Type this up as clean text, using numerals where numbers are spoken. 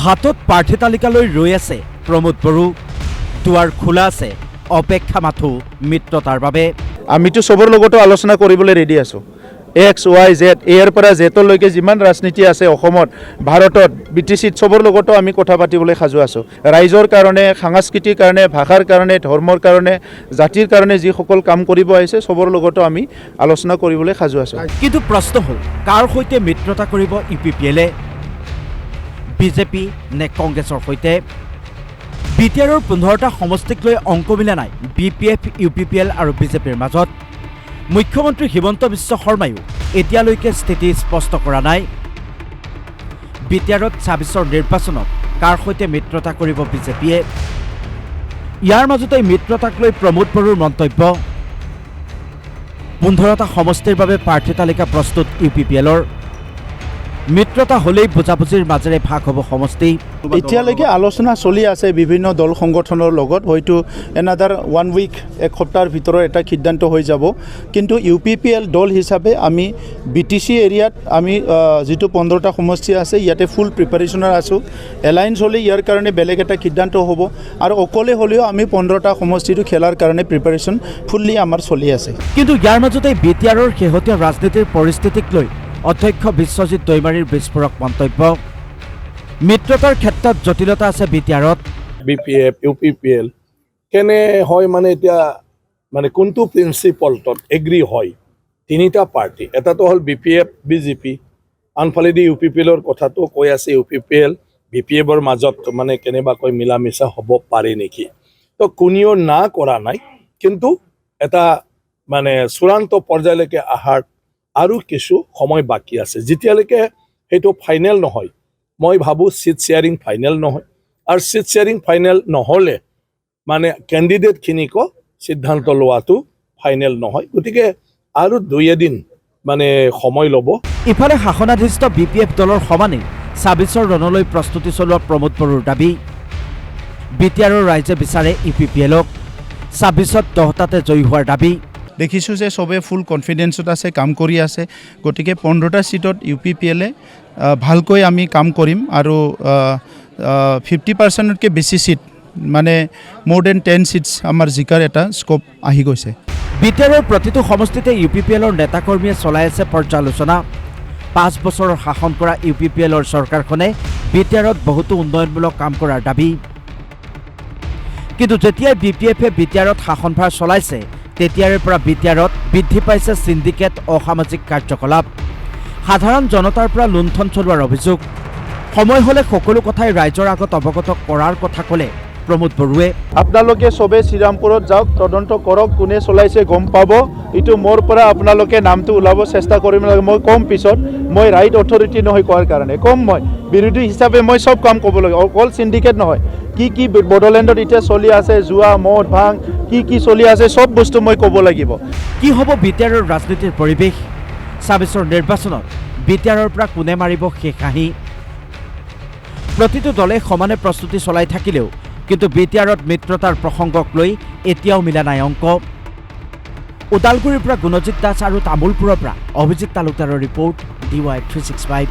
হাতত প্ৰাৰ্থী তালিকালৈ ৰৈ আছে প্ৰমোদ বড়ো। দুৱাৰ খোলা আছে অপেক্ষা মাথো মিত্ৰতাৰ বাবে। আমিতো চবৰ লগতো আলোচনা কৰিবলৈ ৰেডি আছোঁ। এক্স ৱাই জেড এৰ পৰা জেডলৈকে যিমান ৰাজনীতি আছে অসমত ভাৰতত BTCত চবৰ লগতো আমি কথা পাতিবলৈ সাজু আছোঁ। ৰাইজৰ কাৰণে, সাংস্কৃতিৰ কাৰণে, ভাষাৰ কাৰণে, ধৰ্মৰ কাৰণে, জাতিৰ কাৰণে যিসকল কাম কৰিব আহিছে চবৰ লগতো আমি আলোচনা কৰিবলৈ সাজু আছোঁ। কিন্তু প্ৰশ্ন হ'ল, কাৰ সৈতে মিত্ৰতা কৰিব UPPLে? বিজেপি নে কংগ্ৰেছৰ সৈতে? BTRৰ 15টা সমষ্টিক লৈ অংক মিলা নাই BPF, UPPL আৰু বিজেপিৰ মাজত। মুখ্যমন্ত্ৰী হিমন্ত বিশ্ব শৰ্মায়ো এতিয়ালৈকে স্থিতি স্পষ্ট কৰা নাই। BTRত 26ৰ নিৰ্বাচনত কাৰ সৈতে মিত্ৰতা কৰিব বিজেপিয়ে? ইয়াৰ মাজতে মিত্ৰতাক লৈ প্ৰমোদ বড়োৰ মন্তব্য। 15টা সমষ্টিৰ বাবে প্ৰাৰ্থী তালিকা প্ৰস্তুত UPPLৰ। মিত্ৰতা হ'লেই বুজাবুজিৰ মাজেৰে ভাগ হ'ব সমষ্টি। এতিয়ালৈকে আলোচনা চলি আছে বিভিন্ন দল সংগঠনৰ লগত। হয়তো এনাদাৰ 1 উইক, এক সপ্তাহৰ ভিতৰত এটা সিদ্ধান্ত হৈ যাব। কিন্তু UPPL দল হিচাপে আমি BTC এৰিয়াত আমি যিটো 15টা সমষ্টি আছে ইয়াতে ফুল প্ৰিপাৰেশ্যনত আছোঁ। এলায়েন্স হ'লে ইয়াৰ কাৰণে বেলেগ এটা সিদ্ধান্ত হ'ব আৰু অকলে হ'লেও আমি 15টা সমষ্টিটো খেলাৰ কাৰণে প্ৰিপাৰেশ্যন ফুল্লি আমাৰ চলি আছে। কিন্তু ইয়াৰ মাজতে BTRৰ শেহতীয়া ৰাজনীতিৰ পৰিস্থিতিক লৈ অধ্যক্ষ বিশ্বজিৎ দৈমাৰীৰ বিস্ফোৰক মন্তব্য। মিত্ৰতাৰ ক্ষেত্ৰত জটিলতা আছে BTRত। BPF, UPPL কেনে হয় মানে এতিয়া মানে কোনটো প্ৰিন্সিপলত এগ্ৰি হয়? তিনিটা পাৰ্টি, এটাতো হ'ল BPF, BJP, আনফালেদি UPPLৰ কথাটো কৈ আছে UPPL, BPFৰ মাজত মানে কেনেবাকৈ মিলা মিছা হ'ব পাৰে নেকি? তো কোনেও না কৰা নাই, কিন্তু এটা মানে চূড়ান্ত পৰ্যায়লৈকে অহাৰ আৰু কিছু সময় বাকী আছে। যেতিয়ালৈকে সেইটো ফাইনেল নহয়, মই ভাবোঁ চিট শ্বেয়াৰিং ফাইনেল নহয়। আৰু চিট শ্বেয়াৰিং ফাইনেল নহ'লে মানে কেণ্ডিডেটখিনিকো সিদ্ধান্ত লোৱাটো ফাইনেল নহয়। গতিকে আৰু 2 এদিন মানে সময় ল'ব। ইফালে শাসনাধিষ্ঠ BPF দলৰ সমানেই 26ৰ ৰণলৈ প্ৰস্তুতি চলোৱা প্ৰমোদ বড়োৰ দাবী। BTRৰ ৰাইজে বিচাৰে UPPLক 26ত 10টাতে জয়ী হোৱাৰ দাবী। দেখিছোঁ যে চবে ফুল কনফিডেন্সত আছে, কাম কৰি আছে। গতিকে 15টা চিটত UPPLে ভালকৈ আমি কাম কৰিম আৰু 50%তকৈ বেছি চিট মানে মোৰ দেন 10 চিটছ আমাৰ জিকাৰ এটা স্কোপ আহি গৈছে। BTRৰ প্ৰতিটো সমষ্টিতে UPPLৰ নেতাকৰ্মীয়ে চলাই আছে পৰ্যালোচনা। 5 বছৰৰ শাসন কৰা UPPLৰ চৰকাৰখনে BTRত বহুতো উন্নয়নমূলক কাম কৰাৰ দাবী। কিন্তু যেতিয়াই BPFে BTRত শাসনভাৰ চলাইছে তেতিয়াৰে পৰা BTRত বৃদ্ধি পাইছে চিণ্ডিকেট, অসামাজিক কাৰ্যকলাপ, সাধাৰণ জনতাৰ পৰা লুণ্ঠন চলোৱাৰ অভিযোগ। সময় হ'লে সকলো কথাই ৰাইজৰ আগত অৱগত কৰাৰ কথা ক'লে প্ৰমোদ বড়োৱে। আপোনালোকে চবে শ্ৰীৰামপুৰত যাওক, তদন্ত কৰক, কোনে চলাইছে গম পাব। এইটো মোৰ পৰা আপোনালোকে নামটো ওলাব চেষ্টা কৰিম। মই কম পিছত, মই ৰাইট অথৰিটি নহয় কোৱাৰ কাৰণে কম। মই বিৰোধী হিচাপে মই চব কাম ক'ব লাগে, অকল চিণ্ডিকেট নহয়। কি বড়োলেণ্ডত এতিয়া চলি আছে, জুৱা, মদ, ভাং, কি চলি আছে চব বস্তু মই ক'ব লাগিব। কি হ'ব BTRৰ ৰাজনীতিৰ পৰিৱেশ? 26ৰ নিৰ্বাচনত BTRৰ পৰা কোনে মাৰিব শেষ হাঁহি? প্ৰতিটো দলে সমানে প্ৰস্তুতি চলাই থাকিলেও কিন্তু BTRত মিত্ৰতাৰ প্ৰসংগক লৈ এতিয়াও মিলা নাই অংক। ওদালগুৰিৰ পৰা গুণজিৎ দাস আৰু তামোলপুৰৰ পৰা অভিজিৎ তালুকদাৰৰ ৰিপৰ্ট DY 365।